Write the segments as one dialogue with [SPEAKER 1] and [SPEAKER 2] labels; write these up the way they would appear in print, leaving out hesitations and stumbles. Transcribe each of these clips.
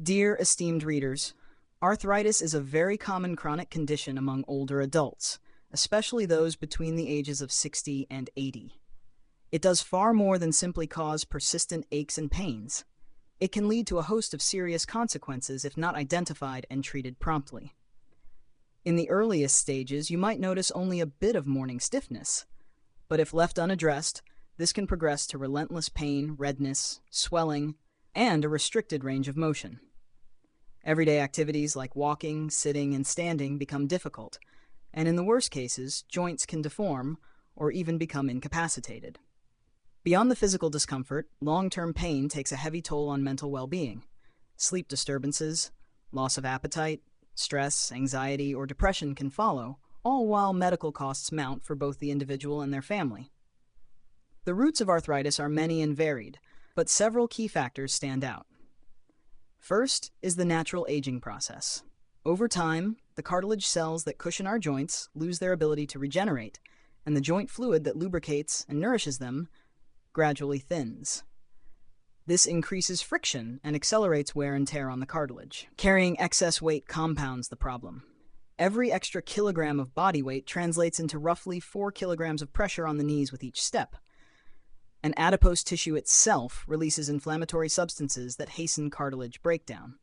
[SPEAKER 1] Dear esteemed readers, arthritis is a very common chronic condition among older adults, especially those between the ages of 60 and 80. It does far more than simply cause persistent aches and pains. It can lead to a host of serious consequences if not identified and treated promptly. In the earliest stages, you might notice only a bit of morning stiffness, but if left unaddressed, this can progress to relentless pain, redness, swelling, and a restricted range of motion. Everyday activities like walking, sitting, and standing become difficult, and in the worst cases, joints can deform or even become incapacitated. Beyond the physical discomfort, long-term pain takes a heavy toll on mental well-being. Sleep disturbances, loss of appetite, stress, anxiety, or depression can follow, all while medical costs mount for both the individual and their family. The roots of arthritis are many and varied, but several key factors stand out. First is the natural aging process. Over time, the cartilage cells that cushion our joints lose their ability to regenerate, and the joint fluid that lubricates and nourishes them gradually thins. This increases friction and accelerates wear and tear on the cartilage. Carrying excess weight compounds the problem. Every extra kilogram of body weight translates into roughly 4 kilograms of pressure on the knees with each step. And adipose tissue itself releases inflammatory substances that hasten cartilage breakdown.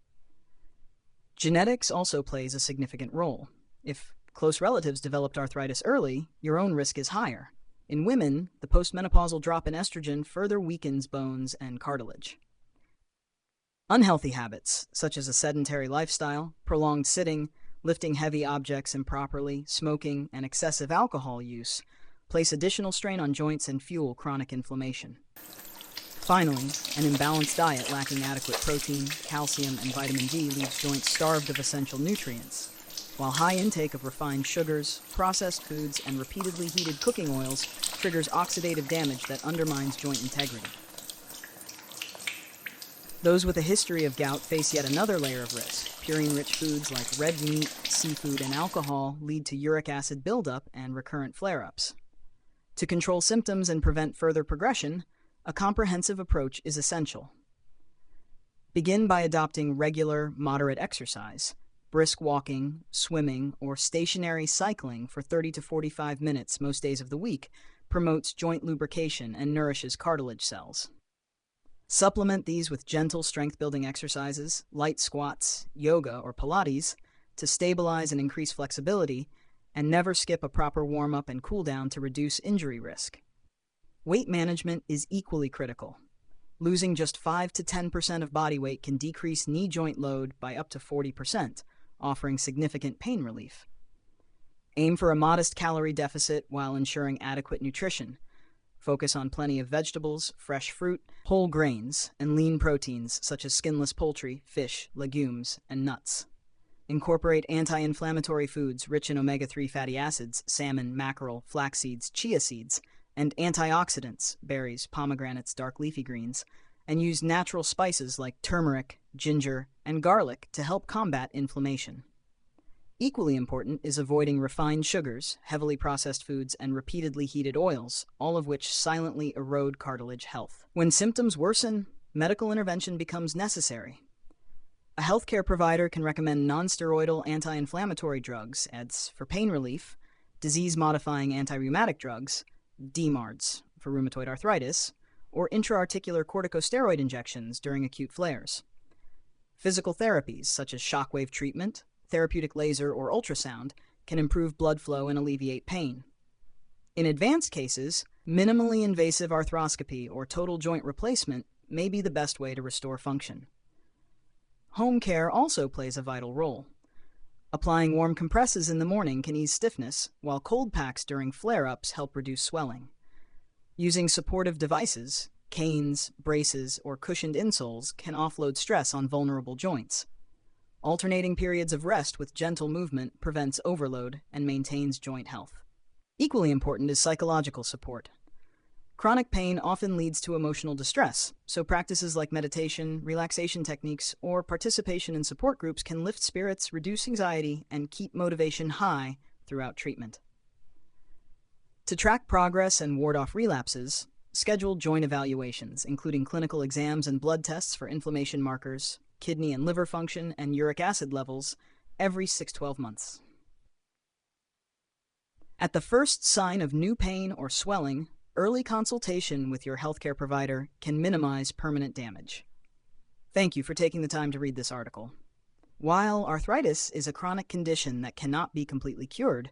[SPEAKER 1] Genetics also plays a significant role. If close relatives developed arthritis early, your own risk is higher. In women, the postmenopausal drop in estrogen further weakens bones and cartilage. Unhealthy habits, such as a sedentary lifestyle, prolonged sitting, lifting heavy objects improperly, smoking, and excessive alcohol use, place additional strain on joints and fuel chronic inflammation. Finally, an imbalanced diet lacking adequate protein, calcium, and vitamin D leaves joints starved of essential nutrients, while high intake of refined sugars, processed foods, and repeatedly heated cooking oils triggers oxidative damage that undermines joint integrity. Those with a history of gout face yet another layer of risk. Purine-rich foods like red meat, seafood, and alcohol lead to uric acid buildup and recurrent flare-ups. To control symptoms and prevent further progression, a comprehensive approach is essential. Begin by adopting regular, moderate exercise. Brisk walking, swimming, or stationary cycling for 30 to 45 minutes most days of the week promotes joint lubrication and nourishes cartilage cells. Supplement these with gentle strength-building exercises, light squats, yoga, or Pilates to stabilize and increase flexibility, and never skip a proper warm-up and cool-down to reduce injury risk. Weight management is equally critical. Losing just 5 to 10% of body weight can decrease knee joint load by up to 40%, offering significant pain relief. Aim for a modest calorie deficit while ensuring adequate nutrition. Focus on plenty of vegetables, fresh fruit, whole grains, and lean proteins such as skinless poultry, fish, legumes, and nuts. Incorporate anti-inflammatory foods rich in omega-3 fatty acids, salmon, mackerel, flax seeds, chia seeds, and antioxidants, berries, pomegranates, dark leafy greens, and use natural spices like turmeric, ginger, and garlic to help combat inflammation. Equally important is avoiding refined sugars, heavily processed foods, and repeatedly heated oils, all of which silently erode cartilage health. When symptoms worsen, medical intervention becomes necessary. A healthcare provider can recommend non-steroidal anti-inflammatory drugs, AIDs, for pain relief, disease-modifying anti-rheumatic drugs, DMARDs, for rheumatoid arthritis, or intra-articular corticosteroid injections during acute flares. Physical therapies, such as shockwave treatment, therapeutic laser, or ultrasound, can improve blood flow and alleviate pain. In advanced cases, minimally invasive arthroscopy or total joint replacement may be the best way to restore function. Home care also plays a vital role. Applying warm compresses in the morning can ease stiffness, while cold packs during flare-ups help reduce swelling. Using supportive devices, canes, braces, or cushioned insoles can offload stress on vulnerable joints. Alternating periods of rest with gentle movement prevents overload and maintains joint health. Equally important is psychological support. Chronic pain often leads to emotional distress, so practices like meditation, relaxation techniques, or participation in support groups can lift spirits, reduce anxiety, and keep motivation high throughout treatment. To track progress and ward off relapses, schedule joint evaluations, including clinical exams and blood tests for inflammation markers, kidney and liver function, and uric acid levels every 6-12 months. At the first sign of new pain or swelling, early consultation with your healthcare provider can minimize permanent damage. Thank you for taking the time to read this article. While arthritis is a chronic condition that cannot be completely cured,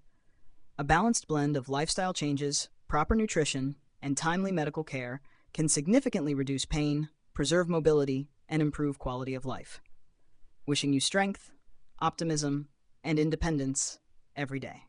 [SPEAKER 1] a balanced blend of lifestyle changes, proper nutrition, and timely medical care can significantly reduce pain, preserve mobility, and improve quality of life. Wishing you strength, optimism, and independence every day.